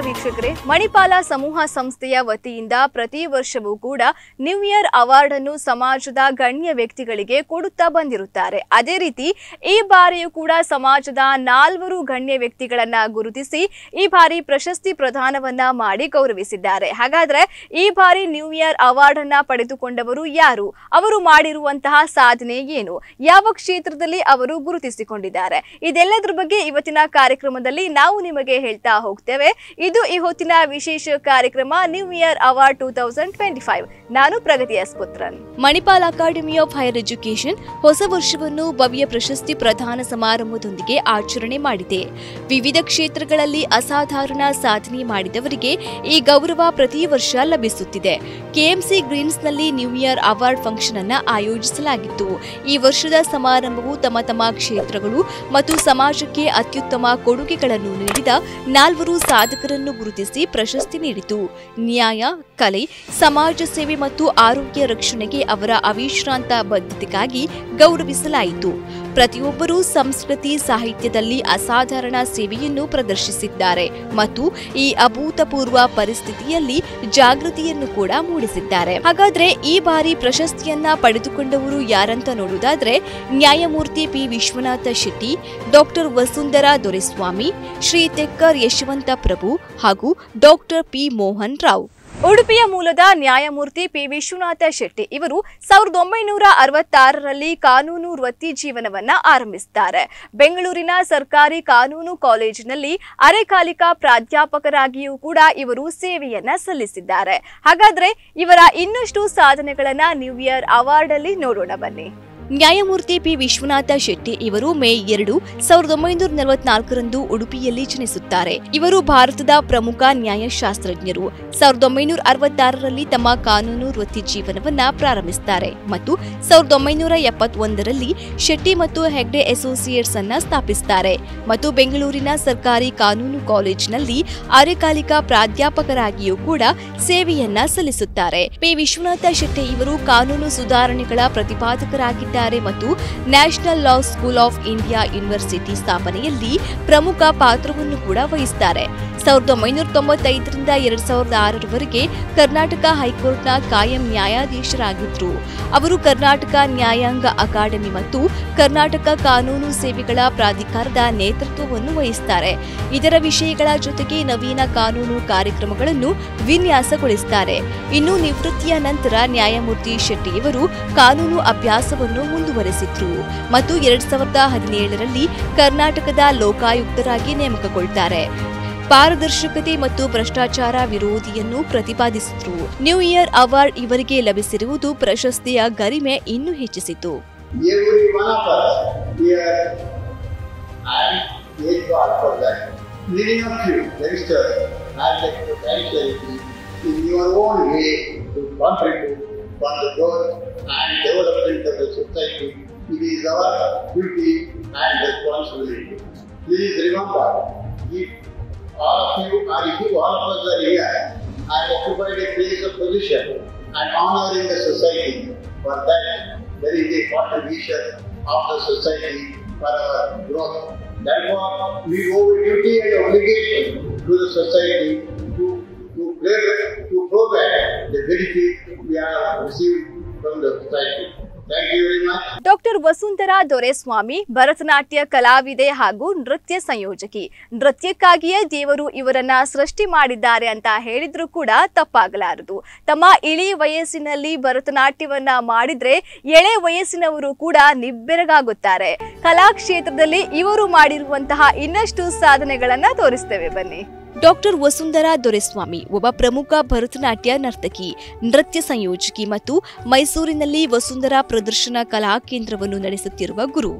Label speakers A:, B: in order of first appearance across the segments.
A: ವೀಕ್ಷಕರೇ, ಮಣಿಪಾಲ ಸಮೂಹ ಸಂಸ್ಥೆಯ ವತಿಯಿಂದ ಪ್ರತಿ ವರ್ಷವೂ ಕೂಡ ನ್ಯೂ ಇಯರ್ ಅವಾರ್ಡ್ ಅನ್ನು ಸಮಾಜದ ಗಣ್ಯ ವ್ಯಕ್ತಿಗಳಿಗೆ ಕೊಡುತ್ತಾ ಬಂದಿರುತ್ತಾರೆ. ಅದೇ ರೀತಿ ಈ ಬಾರಿಯೂ ಕೂಡ ಸಮಾಜದ 4 ಗಣ್ಯ ವ್ಯಕ್ತಿಗಳನ್ನ ಗುರುತಿಸಿ ಈ ಬಾರಿ ಪ್ರಶಸ್ತಿ ಪ್ರದಾನವನ್ನ ಮಾಡಿ ಗೌರವಿಸಿದ್ದಾರೆ. ಹಾಗಾದ್ರೆ ಈ ಬಾರಿ ನ್ಯೂ ಇಯರ್ ಅವಾರ್ಡ್ ಅನ್ನ ಪಡೆದುಕೊಂಡವರು ಯಾರು? ಅವರು ಮಾಡಿರುವಂತಹ ಸಾಧನೆ ಏನು? ಯಾವ ಕ್ಷೇತ್ರದಲ್ಲಿ ಅವರು ಗುರುತಿಸಿಕೊಂಡಿದ್ದಾರೆ? ಇದೆಲ್ಲದರ ಬಗ್ಗೆ ಇವತ್ತಿನ ಕಾರ್ಯಕ್ರಮದಲ್ಲಿ ನಾವು ನಿಮಗೆ ಹೇಳ್ತಾ ಹೋಗ್ತೇವೆ. ಇದು ಈ ಹೊತ್ತಿನ ವಿಶೇಷ ಕಾರ್ಯಕ್ರಮ ನ್ಯೂ ಇಯರ್ ಅವಾರ್ಡ್ 2025. ನಾನು Pragati S Puthran. Manipal academy of higher education ಹೊಸ ವರ್ಷವನ್ನು ಭವ್ಯ ಪ್ರಶಸ್ತಿ ಪ್ರದಾನ ಸಮಾರಂಭದೊಂದಿಗೆ ಆಚರಣೆ ಮಾಡಿದೆ. ವಿವಿಧ ಕ್ಷೇತ್ರಗಳಲ್ಲಿ ಅಸಾಧಾರಣ ಸಾಧನೆ ಮಾಡಿದವರಿಗೆ ಈ ಗೌರವ ಪ್ರತಿ ವರ್ಷ ಲಭಿಸುತ್ತಿದೆ. ಕೆಎಂಸಿ ಗ್ರೀನ್ಸ್ನಲ್ಲಿ ನ್ಯೂ ಇಯರ್ ಅವಾರ್ಡ್ ಫಂಕ್ಷನ್ ಅನ್ನು ಆಯೋಜಿಸಲಾಗಿತ್ತು. ಈ ವರ್ಷದ ಸಮಾರಂಭವು ತಮ್ಮ ಕ್ಷೇತ್ರಗಳು ಮತ್ತು ಸಮಾಜಕ್ಕೆ ಅತ್ಯುತ್ತಮ ಕೊಡುಗೆಗಳನ್ನು ನೀಡಿದ 4 ಸಾಧಕರನ್ನು ಗುರುತಿಸಿ ಪ್ರಶಸ್ತಿ ನೀಡಿತು. ನ್ಯಾಯ, ಕಲೆ, ಸಮಾಜ ಸೇವೆ ಮತ್ತು ಆರೋಗ್ಯ ರಕ್ಷಣೆಗೆ ಅವರ ಅವಿಶ್ರಾಂತ ಬದ್ಧತೆಗಾಗಿ ಗೌರವಿಸಲಾಯಿತು. ಪ್ರತಿಯೊಬ್ಬರೂ ಸಂಸ್ಕೃತಿ ಸಾಹಿತ್ಯದಲ್ಲಿ ಅಸಾಧಾರಣ ಸೇವೆಯನ್ನು ಪ್ರದರ್ಶಿಸಿದ್ದಾರೆ ಮತ್ತು ಈ ಅಭೂತಪೂರ್ವ ಪರಿಸ್ಥಿತಿಯಲ್ಲಿ ಜಾಗೃತಿಯನ್ನು ಕೂಡ ಮೂಡಿಸಿದ್ದಾರೆ. ಹಾಗಾದ್ರೆ ಈ ಬಾರಿ ಪ್ರಶಸ್ತಿಯನ್ನ ಪಡೆದುಕೊಂಡವರು ಯಾರಂತ ನೋಡುವುದಾದ್ರೆ, ನ್ಯಾಯಮೂರ್ತಿ ಪಿ ವಿಶ್ವನಾಥ ಶೆಟ್ಟಿ, ಡಾಕ್ಟರ್ ವಸುಂಧರಾ ದೊರೆಸ್ವಾಮಿ, ಶ್ರೀ ತೆಕ್ಕರ್ ಯಶವಂತ ಪ್ರಭು ಹಾಗೂ ಡಾಕ್ಟರ್ ಪಿ ಮೋಹನ್ ರಾವ್. ಉಡುಪಿಯ ಮೂಲದ ನ್ಯಾಯಮೂರ್ತಿ ಪಿ ವಿಶ್ವನಾಥ ಶೆಟ್ಟಿ ಇವರು 1966ರಲ್ಲಿ ಕಾನೂನು ವೃತ್ತಿ ಜೀವನವನ್ನ ಆರಂಭಿಸುತ್ತಾರೆ. ಬೆಂಗಳೂರಿನ ಸರ್ಕಾರಿ ಕಾನೂನು ಕಾಲೇಜಿನಲ್ಲಿ ಅರೆಕಾಲಿಕ ಪ್ರಾಧ್ಯಾಪಕರಾಗಿಯೂ ಕೂಡ ಇವರು ಸೇವೆಯನ್ನ ಸಲ್ಲಿಸಿದ್ದಾರೆ. ಹಾಗಾದ್ರೆ ಇವರ ಇನ್ನಷ್ಟು ಸಾಧನೆಗಳನ್ನ ನ್ಯೂ ಇಯರ್ ಅವಾರ್ಡ್ ಅಲ್ಲಿ ನೋಡೋಣ ಬನ್ನಿ. ನ್ಯಾಯಮೂರ್ತಿ ಪಿ ವಿಶ್ವನಾಥ ಶೆಟ್ಟಿ ಇವರು ಮೇ 2, 1944ರಂದು ಉಡುಪಿಯಲ್ಲಿ ಜನಿಸುತ್ತಾರೆ. ಇವರು ಭಾರತದ ಪ್ರಮುಖ ನ್ಯಾಯಶಾಸ್ತ್ರಜ್ಞರು. 1966ರಲ್ಲಿ ತಮ್ಮ ಕಾನೂನು ವೃತ್ತಿ ಜೀವನವನ್ನ ಪ್ರಾರಂಭಿಸುತ್ತಾರೆ ಮತ್ತು 1971ರಲ್ಲಿ ಶೆಟ್ಟಿ ಮತ್ತು ಹೆಗ್ಡೆ ಅಸೋಸಿಯೇಟ್ಸ್ ಅನ್ನ ಸ್ಥಾಪಿಸುತ್ತಾರೆ ಮತ್ತು ಬೆಂಗಳೂರಿನ ಸರ್ಕಾರಿ ಕಾನೂನು ಕಾಲೇಜಿನಲ್ಲಿ ಅರೆಕಾಲಿಕ ಪ್ರಾಧ್ಯಾಪಕರಾಗಿಯೂ ಕೂಡ ಸೇವೆಯನ್ನ ಸಲ್ಲಿಸುತ್ತಾರೆ. ಪಿ ವಿಶ್ವನಾಥ ಶೆಟ್ಟಿ ಇವರು ಕಾನೂನು ಸುಧಾರಣೆಗಳ ಪ್ರತಿಪಾದಕರಾಗಿದ್ದಾರೆ ಮತ್ತು national law school of India university ಸ್ಥಾಪನೆಯಲ್ಲಿ ಪ್ರಮುಖ ಪಾತ್ರವನ್ನು ಕೂಡ ವಹಿಸುತ್ತಾರೆ. 1995ರಿಂದ 2006ರವರೆಗೆ ಕರ್ನಾಟಕ ಹೈಕೋರ್ಟ್ನ ಕಾಯಂ ನ್ಯಾಯಾಧೀಶರಾಗಿದ್ದರು. ಅವರು ಕರ್ನಾಟಕ ನ್ಯಾಯಾಂಗ ಅಕಾಡೆಮಿ ಮತ್ತು ಕರ್ನಾಟಕ ಕಾನೂನು ಸೇವೆಗಳ ಪ್ರಾಧಿಕಾರದ ನೇತೃತ್ವವನ್ನು ವಹಿಸುತ್ತಾರೆ. ಇದರ ವಿಷಯಗಳ ಜೊತೆಗೆ ನವೀನ ಕಾನೂನು ಕಾರ್ಯಕ್ರಮಗಳನ್ನು ವಿನ್ಯಾಸಗೊಳಿಸುತ್ತಾರೆ. ಇನ್ನು ನಿವೃತ್ತಿಯ ನಂತರ ನ್ಯಾಯಮೂರ್ತಿ ಶೆಟ್ಟಿ ಇವರು ಕಾನೂನು ಅಭ್ಯಾಸವನ್ನು ಮುಂದುವರೆಸಿದ್ರು ಮತ್ತು 2017ರಲ್ಲಿ ಕರ್ನಾಟಕದ ಲೋಕಾಯುಕ್ತರಾಗಿ ನೇಮಕಗೊಳ್ಳುತ್ತಾರೆ. ಪಾರದರ್ಶಕತೆ ಮತ್ತು ಭ್ರಷ್ಟಾಚಾರ ವಿರೋಧಿಯನ್ನು ಪ್ರತಿಪಾದಿಸಿದ್ರು. ನ್ಯೂ ಇಯರ್ ಅವಾರ್ಡ್ ಇವರಿಗೆ ಲಭಿಸಿರುವುದು ಪ್ರಶಸ್ತಿಯ ಗರಿಮೆ ಇನ್ನೂ ಹೆಚ್ಚಿಸಿತು.
B: and development of the society. It is our duty and responsibility. Please remember, if all of you or if you all of us are here and occupied a place of position and honor in the society, for that there is a contribution of the society for our growth. Therefore, we owe a duty and obligation to the society to provide the benefit we have received from the society. Thank you very much.
A: Doctor Vasundhara Doreswamy Bharatanatyam ಕಲಾವಿದೆ ಹಾಗೂ ನೃತ್ಯ ಸಂಯೋಜಕಿ. ನೃತ್ಯಕ್ಕಾಗಿಯೇ ದೇವರು ಇವರನ್ನ ಸೃಷ್ಟಿ ಮಾಡಿದ್ದಾರೆ ಅಂತ ಹೇಳಿದ್ರು ಕೂಡ ತಪ್ಪಾಗಲಾರದು. ತಮ್ಮ ಇಳಿ ವಯಸ್ಸಿನಲ್ಲಿ ಭರತನಾಟ್ಯವನ್ನ ಮಾಡಿದ್ರೆ ಎಳೆ ವಯಸ್ಸಿನವರು ಕೂಡ ನಿಬ್ಬೆರಗಾಗುತ್ತಾರೆ. ಕಲಾ ಕ್ಷೇತ್ರದಲ್ಲಿ ಇವರು ಮಾಡಿರುವಂತಹ ಇನ್ನಷ್ಟು ಸಾಧನೆಗಳನ್ನ ತೋರಿಸ್ತೇವೆ ಬನ್ನಿ. ಡಾಕ್ಟರ್ ವಸುಂಧರಾ ದೊರೆಸ್ವಾಮಿ ಒಬ್ಬ ಪ್ರಮುಖ ಭರತನಾಟ್ಯ ನರ್ತಕಿ, ನೃತ್ಯ ಸಂಯೋಜಕಿ ಮತ್ತು ಮೈಸೂರಿನಲ್ಲಿ ವಸುಂಧರಾ ಪ್ರದರ್ಶನ ಕಲಾ ಕೇಂದ್ರವನ್ನು ನಡೆಸುತ್ತಿರುವ ಗುರು.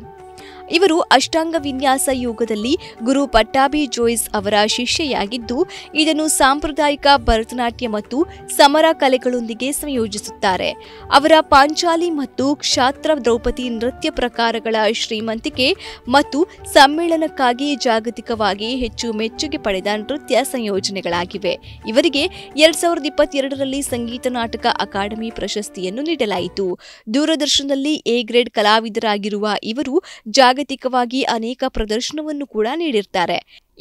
A: ಇವರು ಅಷ್ಟಾಂಗ ವಿನ್ಯಾಸ ಯೋಗದಲ್ಲಿ ಗುರು ಪಟ್ಟಾಭಿ ಜೋಯ್ಸ್ ಅವರ ಶಿಷ್ಯೆಯಾಗಿದ್ದು, ಇದನ್ನು ಸಾಂಪ್ರದಾಯಿಕ ಭರತನಾಟ್ಯ ಮತ್ತು ಸಮರ ಕಲೆಗಳೊಂದಿಗೆ ಸಂಯೋಜಿಸುತ್ತಾರೆ. ಅವರ ಪಾಂಚಾಲಿ ಮತ್ತು ಕ್ಷಾತ್ರ ದ್ರೌಪದಿ ನೃತ್ಯ ಪ್ರಕಾರಗಳ ಶ್ರೀಮಂತಿಕೆ ಮತ್ತು ಸಮ್ಮೇಳನಕ್ಕಾಗಿ ಜಾಗತಿಕವಾಗಿ ಹೆಚ್ಚು ಮೆಚ್ಚುಗೆ ಪಡೆದ ನೃತ್ಯ ಸಂಯೋಜನೆಗಳಾಗಿವೆ. ಇವರಿಗೆ 2022ರಲ್ಲಿ ಸಂಗೀತ ನಾಟಕ ಅಕಾಡೆಮಿ ಪ್ರಶಸ್ತಿಯನ್ನು ನೀಡಲಾಯಿತು. ದೂರದರ್ಶನದಲ್ಲಿ ಎ ಗ್ರೇಡ್ ಕಲಾವಿದರಾಗಿರುವ ಇವರು ಜಾಗತಿಕ ಜಾಗತಿಕವಾಗಿ ಅನೇಕ ಪ್ರದರ್ಶನವನ್ನು ಕೂಡ ನೀಡಿರ್ತಾರೆ.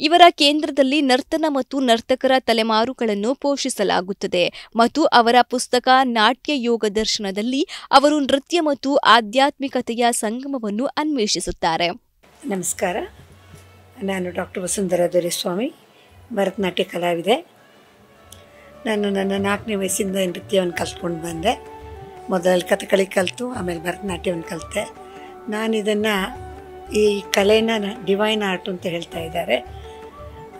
A: ಇವರ ಕೇಂದ್ರದಲ್ಲಿ ನರ್ತನ ಮತ್ತು ನರ್ತಕರ ತಲೆಮಾರುಗಳನ್ನು ಪೋಷಿಸಲಾಗುತ್ತದೆ ಮತ್ತು ಅವರ ಪುಸ್ತಕ ನಾಟ್ಯ ಯೋಗ ದರ್ಶನದಲ್ಲಿ ಅವರು ನೃತ್ಯ ಮತ್ತು ಆಧ್ಯಾತ್ಮಿಕತೆಯ ಸಂಗಮವನ್ನು ಅನ್ವೇಷಿಸುತ್ತಾರೆ.
C: ನಮಸ್ಕಾರ, ನಾನು ಡಾಕ್ಟರ್ ವಸುಂಧರಾ ದೊರೆಸ್ವಾಮಿ, ಭರತನಾಟ್ಯ ಕಲಾವಿದೆ. ನಾನು ನನ್ನ 4ನೇ ವಯಸ್ಸಿಂದ ನೃತ್ಯವನ್ನು ಕಲ್ತ್ಕೊಂಡು ಬಂದೆ. ಮೊದಲಲ್ಲಿ ಕಥಕಳಿ ಕಲಿತು ಆಮೇಲೆ ಭರತನಾಟ್ಯವನ್ನು ಕಲಿತೆ. ನಾನು ಇದನ್ನು ಈ ಕಲೆನ ಡಿವೈನ್ ಆರ್ಟ್ ಅಂತ ಹೇಳ್ತಾ ಇದ್ದಾರೆ.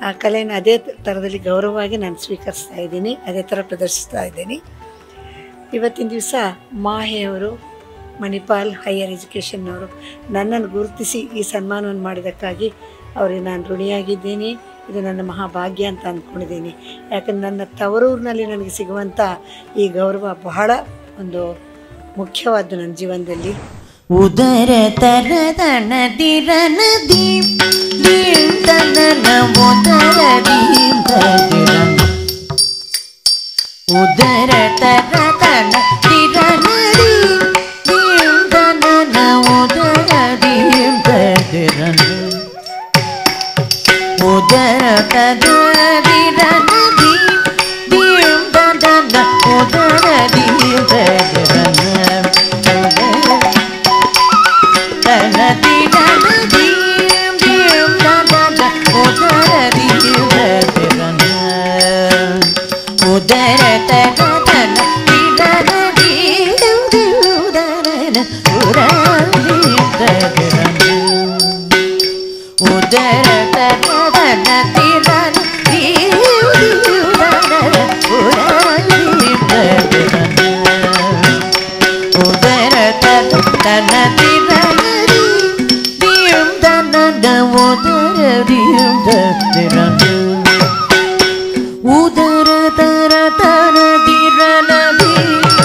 C: ಆ ಕಲೆನ ಅದೇ ಥರದಲ್ಲಿ ಗೌರವವಾಗಿ ನಾನು ಸ್ವೀಕರಿಸ್ತಾ ಇದ್ದೀನಿ, ಅದೇ ಥರ ಪ್ರದರ್ಶಿಸ್ತಾ ಇದ್ದೀನಿ. ಇವತ್ತಿನ ದಿವಸ ಮಾಹೆಯವರು, ಮಣಿಪಾಲ್ ಹೈಯರ್ ಎಜುಕೇಷನ್ನವರು ನನ್ನನ್ನು ಗುರುತಿಸಿ ಈ ಸನ್ಮಾನವನ್ನು ಮಾಡಿದ್ದಕ್ಕಾಗಿ ಅವರಿಗೆ ನಾನು ಋಣಿಯಾಗಿದ್ದೀನಿ. ಇದು ನನ್ನ ಮಹಾಭಾಗ್ಯ ಅಂತ ಅಂದ್ಕೊಂಡಿದ್ದೀನಿ. ಯಾಕಂದರೆ ನನ್ನ ತವರೂರಿನಲ್ಲಿ ನನಗೆ ಸಿಗುವಂಥ ಈ ಗೌರವ ಬಹಳ ಒಂದು ಮುಖ್ಯವಾದ್ದು ನನ್ನ ಜೀವನದಲ್ಲಿ.
D: ಉದರ ತರದನ ದಿರನ ದೀಪ್ ದೀಪ್ತನ ಉದರ ದೀಪ ಉದರ ತರದನ ದಿರನ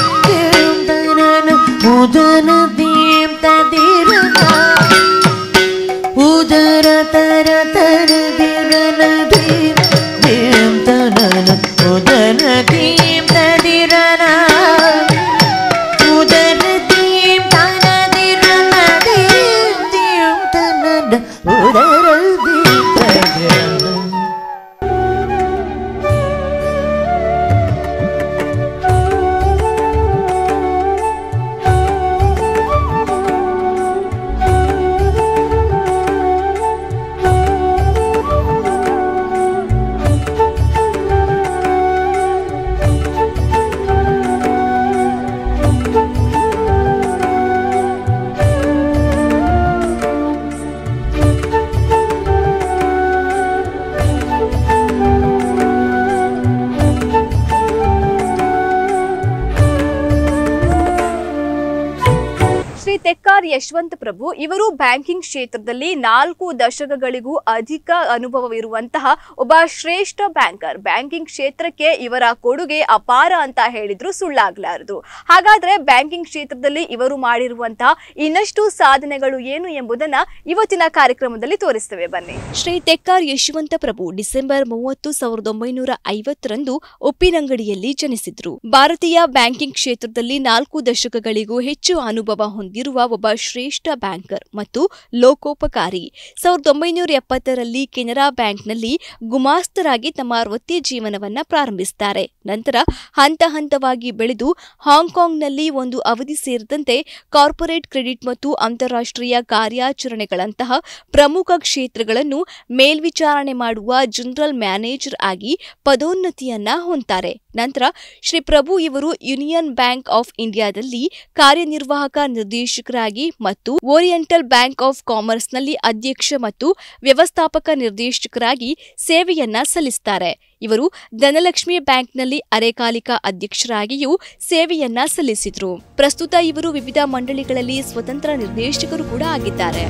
D: ದೀಪ್ತನ ಉದರ ದೀಪ ದಿರನ ಉದರ ತರದಿರನ ದೀಪ್ ದೀಪ್ತನ ಉದರ ದೀಪ ದಿರನ
A: ತೆಕ್ಕಾರ್ ಯಶವಂತ ಪ್ರಭು ಇವರು ಬ್ಯಾಂಕಿಂಗ್ ಕ್ಷೇತ್ರದಲ್ಲಿ 4 ದಶಕಗಳಿಗೂ ಅಧಿಕ ಅನುಭವವಿರುವಂತಹ ಒಬ್ಬ ಶ್ರೇಷ್ಠ ಬ್ಯಾಂಕರ್. ಬ್ಯಾಂಕಿಂಗ್ ಕ್ಷೇತ್ರಕ್ಕೆ ಇವರ ಕೊಡುಗೆ ಅಪಾರ ಅಂತ ಹೇಳಿದ್ರು ಸುಳ್ಳಾಗಲಾರದು. ಹಾಗಾದ್ರೆ ಬ್ಯಾಂಕಿಂಗ್ ಕ್ಷೇತ್ರದಲ್ಲಿ ಇವರು ಮಾಡಿರುವಂತಹ ಇನ್ನಷ್ಟು ಸಾಧನೆಗಳು ಏನು ಎಂಬುದನ್ನ ಇವತ್ತಿನ ಕಾರ್ಯಕ್ರಮದಲ್ಲಿ ತೋರಿಸ್ತೇವೆ, ಬನ್ನಿ. ಶ್ರೀ ತೆಕ್ಕಾರ್ ಯಶವಂತ ಪ್ರಭು ಡಿಸೆಂಬರ್ 30, 1950ರಂದು ಉಪ್ಪಿನಂಗಡಿಯಲ್ಲಿ ಜನಿಸಿದ್ರು. ಭಾರತೀಯ ಬ್ಯಾಂಕಿಂಗ್ ಕ್ಷೇತ್ರದಲ್ಲಿ 4 ದಶಕಗಳಿಗೂ ಹೆಚ್ಚು ಅನುಭವ ಹೊಂದಿರುವ ಒಬ್ಬ ಶ್ರೇಷ್ಠ ಬ್ಯಾಂಕರ್ ಮತ್ತು ಲೋಕೋಪಕಾರಿ. 1970ರಲ್ಲಿ ಕೆನರಾ ಬ್ಯಾಂಕ್ನಲ್ಲಿ ಗುಮಾಸ್ತರಾಗಿ ತಮ್ಮ ವೃತ್ತಿ ಜೀವನವನ್ನ ಪ್ರಾರಂಭಿಸುತ್ತಾರೆ. ನಂತರ ಹಂತ ಹಂತವಾಗಿ ಬೆಳೆದು ಹಾಂಗ್ಕಾಂಗ್ನಲ್ಲಿ ಒಂದು ಅವಧಿ ಸೇರಿದಂತೆ ಕಾರ್ಪೊರೇಟ್ ಕ್ರೆಡಿಟ್ ಮತ್ತು ಅಂತಾರಾಷ್ಟ್ರೀಯ ಕಾರ್ಯಾಚರಣೆಗಳಂತಹ ಪ್ರಮುಖ ಕ್ಷೇತ್ರಗಳನ್ನು ಮೇಲ್ವಿಚಾರಣೆ ಮಾಡುವ ಜನರಲ್ ಮ್ಯಾನೇಜರ್ ಆಗಿ ಪದೋನ್ನತಿಯನ್ನ ಹೊಂದುತ್ತಾರೆ. ನಂತರ ಶ್ರೀ ಪ್ರಭು ಇವರು ಯೂನಿಯನ್ ಬ್ಯಾಂಕ್ ಆಫ್ ಇಂಡಿಯಾದಲ್ಲಿ ಕಾರ್ಯನಿರ್ವಾಹಕ ನಿರ್ದೇಶಕರಾಗಿ ಮತ್ತು ಓರಿಯೆಂಟಲ್ ಬ್ಯಾಂಕ್ ಆಫ್ ಕಾಮರ್ಸ್ನಲ್ಲಿ ಅಧ್ಯಕ್ಷ ಮತ್ತು ವ್ಯವಸ್ಥಾಪಕ ನಿರ್ದೇಶಕರಾಗಿ ಸೇವೆಯನ್ನ ಸಲ್ಲಿಸುತ್ತಾರೆ. ಇವರು ಧನಲಕ್ಷ್ಮಿ ಬ್ಯಾಂಕ್ನಲ್ಲಿ ಅರೆಕಾಲಿಕ ಅಧ್ಯಕ್ಷರಾಗಿಯೂ ಸೇವೆಯನ್ನ ಸಲ್ಲಿಸಿದ್ರು. ಪ್ರಸ್ತುತ ಇವರು ವಿವಿಧ ಮಂಡಳಿಗಳಲ್ಲಿ ಸ್ವತಂತ್ರ ನಿರ್ದೇಶಕರು ಕೂಡ ಆಗಿದ್ದಾರೆ.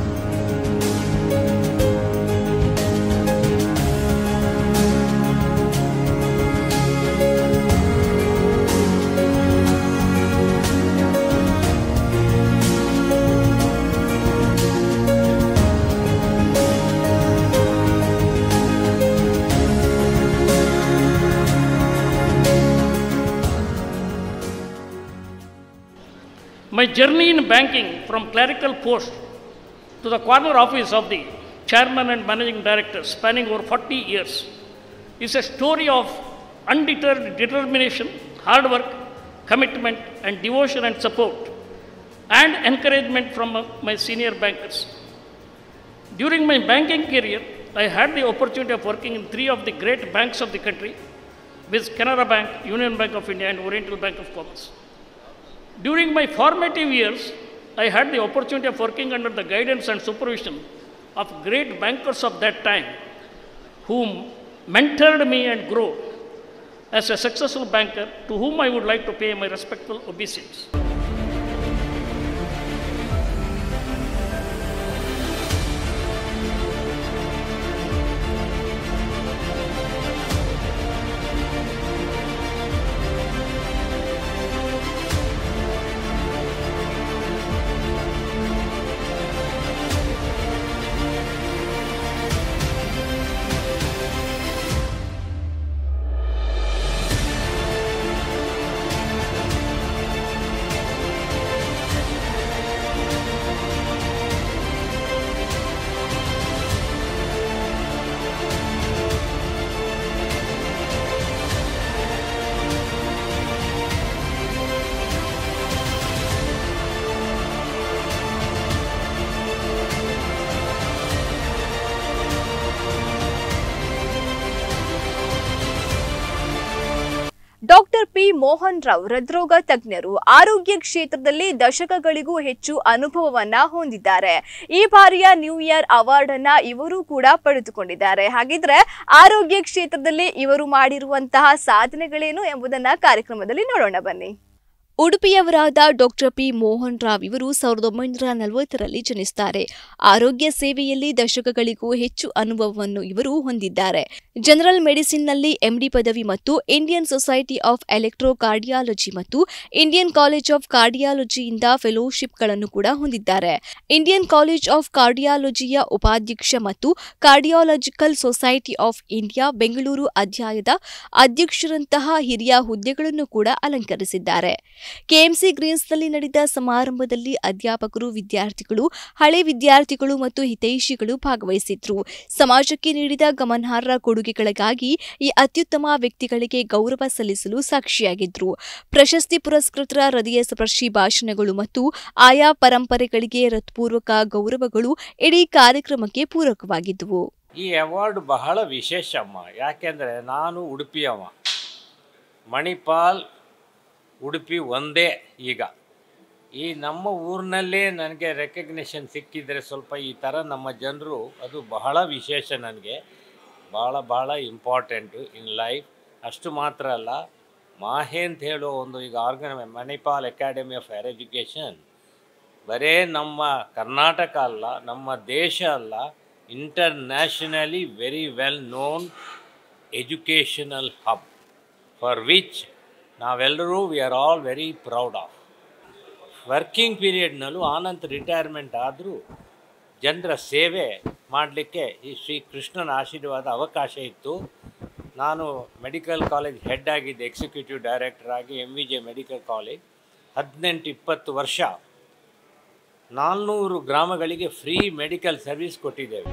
E: My journey in banking from clerical post to the corner office of the chairman and managing director spanning over 40 years is a story of undeterred determination, hard work, commitment and devotion and support and encouragement from my senior bankers. During my banking career, I had the opportunity of working in 3 of the great banks of the country, with Canara Bank, Union Bank of India and Oriental Bank of Commerce. During my formative years, I had the opportunity of working under the guidance and supervision of great bankers of that time, whom mentored me and grew as a successful banker, to whom I would like to pay my respectful obeisance.
A: Doctor P Mohan Rao ಹೃದ್ರೋಗ ತಜ್ಞರು, ಆರೋಗ್ಯ ಕ್ಷೇತ್ರದಲ್ಲಿ ದಶಕಗಳಿಗೂ ಹೆಚ್ಚು ಅನುಭವವನ್ನ ಹೊಂದಿದ್ದಾರೆ. ಈ ಬಾರಿಯ new year award ಅನ್ನ ಇವರು ಕೂಡ ಪಡೆದುಕೊಂಡಿದ್ದಾರೆ. ಹಾಗಿದ್ರೆ ಆರೋಗ್ಯ ಕ್ಷೇತ್ರದಲ್ಲಿ ಇವರು ಮಾಡಿರುವಂತಹ ಸಾಧನೆಗಳೇನು ಎಂಬುದನ್ನ ಕಾರ್ಯಕ್ರಮದಲ್ಲಿ ನೋಡೋಣ ಬನ್ನಿ. ಉಡುಪಿಯವರಾದ ಡಾಕ್ಟರ್ ಪಿ ಮೋಹನ್ ರಾವ್ ಇವರು 1940ರಲ್ಲಿ ಜನಿಸುತ್ತಾರೆ. ಆರೋಗ್ಯ ಸೇವೆಯಲ್ಲಿ ದಶಕಗಳಿಗೂ ಹೆಚ್ಚು ಅನುಭವವನ್ನು ಇವರು ಹೊಂದಿದ್ದಾರೆ. ಜನರಲ್ ಮೆಡಿಸಿನ್ನಲ್ಲಿ ಎಂಡಿ ಪದವಿ ಮತ್ತು ಇಂಡಿಯನ್ ಸೊಸೈಟಿ ಆಫ್ ಎಲೆಕ್ಟ್ರೋಕಾರ್ಡಿಯಾಲಜಿ ಮತ್ತು ಇಂಡಿಯನ್ ಕಾಲೇಜ್ ಆಫ್ ಕಾರ್ಡಿಯಾಲಜಿಯಿಂದ ಫೆಲೋಶಿಪ್ಗಳನ್ನು ಕೂಡ ಹೊಂದಿದ್ದಾರೆ. ಇಂಡಿಯನ್ ಕಾಲೇಜ್ ಆಫ್ ಕಾರ್ಡಿಯಾಲಜಿಯ ಉಪಾಧ್ಯಕ್ಷ ಮತ್ತು ಕಾರ್ಡಿಯಾಲಜಿಕಲ್ ಸೊಸೈಟಿ ಆಫ್ ಇಂಡಿಯಾ ಬೆಂಗಳೂರು ಅಧ್ಯಾಯದ ಅಧ್ಯಕ್ಷರಂತಹ ಹಿರಿಯ ಹುದ್ದೆಗಳನ್ನು ಕೂಡ ಅಲಂಕರಿಸಿದ್ದಾರೆ. ಕೆಎಂಸಿ ಗ್ರೀನ್ಸ್ನಲ್ಲಿ ನಡೆದ ಸಮಾರಂಭದಲ್ಲಿ ಅಧ್ಯಾಪಕರು, ವಿದ್ಯಾರ್ಥಿಗಳು, ಹಳೆ ವಿದ್ಯಾರ್ಥಿಗಳು ಮತ್ತು ಹಿತೈಷಿಗಳು ಭಾಗವಹಿಸಿದ್ರು. ಸಮಾಜಕ್ಕೆ ನೀಡಿದ ಗಮನಾರ್ಹ ಕೊಡುಗೆಗಳಿಗಾಗಿ ಈ ಅತ್ಯುತ್ತಮ ವ್ಯಕ್ತಿಗಳಿಗೆ ಗೌರವ ಸಲ್ಲಿಸಲು ಸಾಕ್ಷಿಯಾಗಿದ್ರು. ಪ್ರಶಸ್ತಿ ಪುರಸ್ಕೃತರ ಹೃದಯ ಸ್ಪರ್ಶಿ ಭಾಷಣಗಳು ಮತ್ತು ಆಯಾ ಪರಂಪರೆಗಳಿಗೆ ಹೃತ್ಪೂರ್ವಕ ಗೌರವಗಳು ಇಡೀ ಕಾರ್ಯಕ್ರಮಕ್ಕೆ ಪೂರಕವಾಗಿದ್ದವು.
F: ಈ ಅವಾರ್ಡ್ ಬಹಳ ವಿಶೇಷಮ್ಮ. ಯಾಕೆಂದರೆ ನಾನು ಉಡುಪಿಯವ, ಮಣಿಪಾಲ್ ಉಡುಪಿ ಒಂದೇ. ಈಗ ಈ ನಮ್ಮ ಊರಿನಲ್ಲೇ ನನಗೆ ರೆಕಗ್ನಿಷನ್ ಸಿಕ್ಕಿದರೆ ಸ್ವಲ್ಪ ಈ ಥರ ನಮ್ಮ ಜನರು, ಅದು ಬಹಳ ವಿಶೇಷ. ನನಗೆ ಭಾಳ ಇಂಪಾರ್ಟೆಂಟು ಇನ್ ಲೈಫ್. ಅಷ್ಟು ಮಾತ್ರ ಅಲ್ಲ, ಮಾಹೆ ಅಂತ ಹೇಳೋ ಒಂದು ಈಗ Manipal academy of higher education ಬರೇ ನಮ್ಮ ಕರ್ನಾಟಕ ಅಲ್ಲ, ನಮ್ಮ ದೇಶ ಅಲ್ಲ, internationally very well known educational hub for which ನಾವೆಲ್ಲರೂ we are all very proud of. Working ಪೀರಿಯಡ್ನಲ್ಲೂ ಆನಂತರ ರಿಟೈರ್ಮೆಂಟ್ ಆದರೂ ಜನರ ಸೇವೆ ಮಾಡಲಿಕ್ಕೆ ಈ ಶ್ರೀ ಕೃಷ್ಣನ ಆಶೀರ್ವಾದ ಅವಕಾಶ ಇತ್ತು. ನಾನು ಮೆಡಿಕಲ್ ಕಾಲೇಜ್ ಹೆಡ್ ಆಗಿದ್ದೆ, ಎಕ್ಸಿಕ್ಯೂಟಿವ್ ಡೈರೆಕ್ಟರ್ ಆಗಿ MVJ ಮೆಡಿಕಲ್ ಕಾಲೇಜ್ 18-20 ವರ್ಷ 400 ಗ್ರಾಮಗಳಿಗೆ ಫ್ರೀ ಮೆಡಿಕಲ್ ಸರ್ವಿಸ್ ಕೊಟ್ಟಿದ್ದೇವೆ.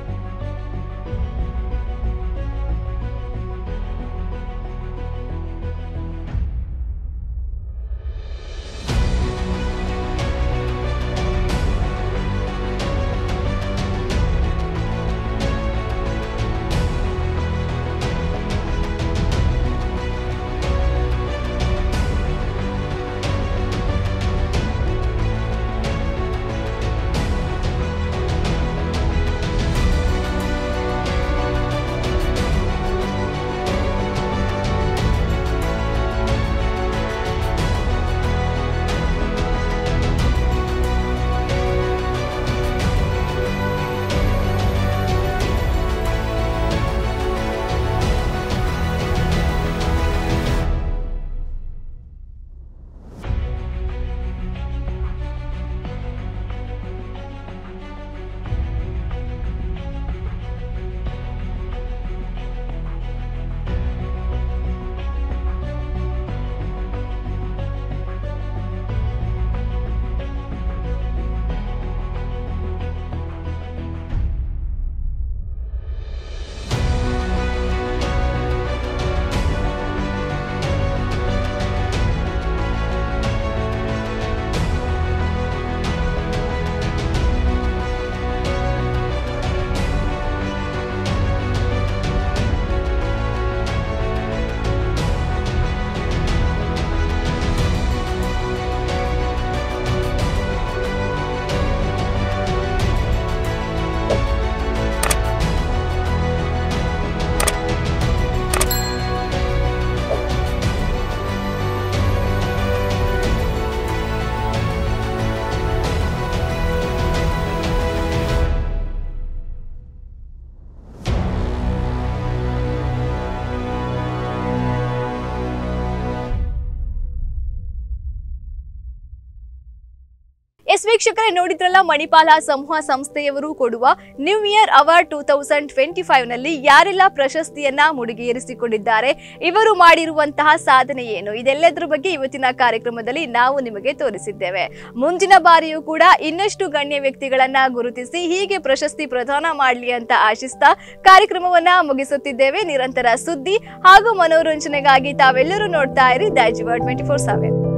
A: ಎಸ್ ವೀಕ್ಷಕರೇ, ನೋಡಿದ್ರಲ್ಲ ಮಣಿಪಾಲ ಸಮೂಹ ಸಂಸ್ಥೆಯವರು ಕೊಡುವ ನ್ಯೂ ಇಯರ್ ಅವಾರ್ಡ್ 2025 ನಲ್ಲಿ ಯಾರೆಲ್ಲ ಪ್ರಶಸ್ತಿಯನ್ನ ಮುಡಿಗೇರಿಸಿಕೊಂಡಿದ್ದಾರೆ, ಇವರು ಮಾಡಿರುವಂತಹ ಸಾಧನೆ ಏನು, ಇದೆಲ್ಲದರ ಬಗ್ಗೆ ಇವತ್ತಿನ ಕಾರ್ಯಕ್ರಮದಲ್ಲಿ ನಾವು ನಿಮಗೆ ತೋರಿಸಿದ್ದೇವೆ. ಮುಂದಿನ ಬಾರಿಯೂ ಕೂಡ ಇನ್ನಷ್ಟು ಗಣ್ಯ ವ್ಯಕ್ತಿಗಳನ್ನ ಗುರುತಿಸಿ ಹೀಗೆ ಪ್ರಶಸ್ತಿ ಪ್ರದಾನ ಮಾಡಲಿ ಅಂತ ಆಶಿಸ್ತಾ ಕಾರ್ಯಕ್ರಮವನ್ನ ಮುಗಿಸುತ್ತಿದ್ದೇವೆ. ನಿರಂತರ ಸುದ್ದಿ ಹಾಗೂ ಮನೋರಂಜನೆಗಾಗಿ ತಾವೆಲ್ಲರೂ ನೋಡ್ತಾ ಇರಿ ದೈಜ್ ವರ್ಲ್ಡ್ 24/7.